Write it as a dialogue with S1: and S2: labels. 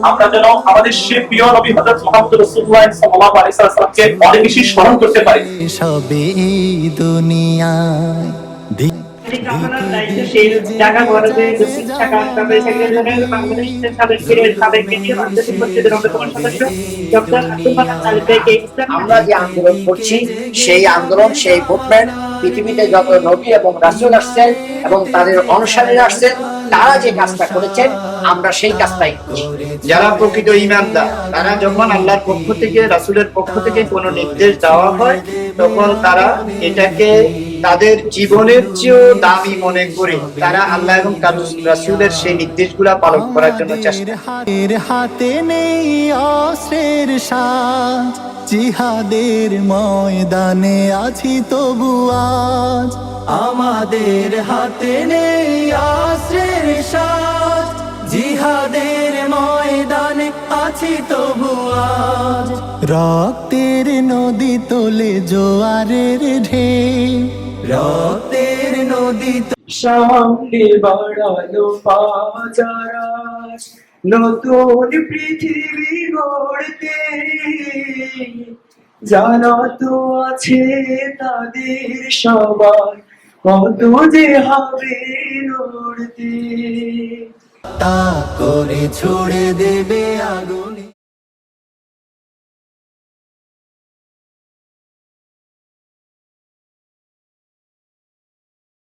S1: আমরা যেন আমাদের সেই প্রিয় নবী হযরত মুহাম্মদ রাসূলুল্লাহ সাল্লাল্লাহু আলাইহি ওয়াসাল্লামকে অনেক বেশি স্মরণ করতে পারি।
S2: সবে দুনিয়ায়
S3: সেই ঢাকা কলেজে শিক্ষা কার্যক্রমে সেক্রেটারি বাংলাদেশের সাবেক কেন্দ্রীয় আন্তর্জাতিক পরিষদের অন্যতম সদস্য ডক্টর আব্দুল মান্নান আলী ভাইকে
S4: আমরা যে আন্দোলন করছি সেই আন্দোলন, সেই মুভমেন্ট পৃথিবীতে যত নবী এবং রাসূল আসছেন এবং তাদের অনুসারীরা আসছেন, তারা যে কাজটা করেছেন আমরা সেই কাজটাই করছি।
S5: যারা প্রকৃত ঈমানদার তারা যখন আল্লাহর পক্ষ থেকে, রাসূলের পক্ষ থেকে কোনো নির্দেশ দেওয়া হয় তখন তারা এটাকে তাদের জীবনের চেয়েও দামি মনে করে তারা আল্লাহ এবং তার রাসূলের সেই নির্দেশগুলো পালন করার জন্য চেষ্টা করে।
S2: হাতে নেই অস্ত্রের সাজ, জিহাদের ময়দানে আছি তবু আজ। আমাদের হাতে নেই অস্ত্রের সাজ, জিহাদের ময়দানে আছি তবু আজ। রক্তের নদী তোলে জোয়ারের ঢেউ, রক্তের নদী
S3: সামনে বাড়ালো পাজারাস, নতুন পৃথিবী গড়তে জানা তো আছে তাদের সবার কত যে হবে লড়তে।
S2: তা করে ছড়ে দেবে আগুন।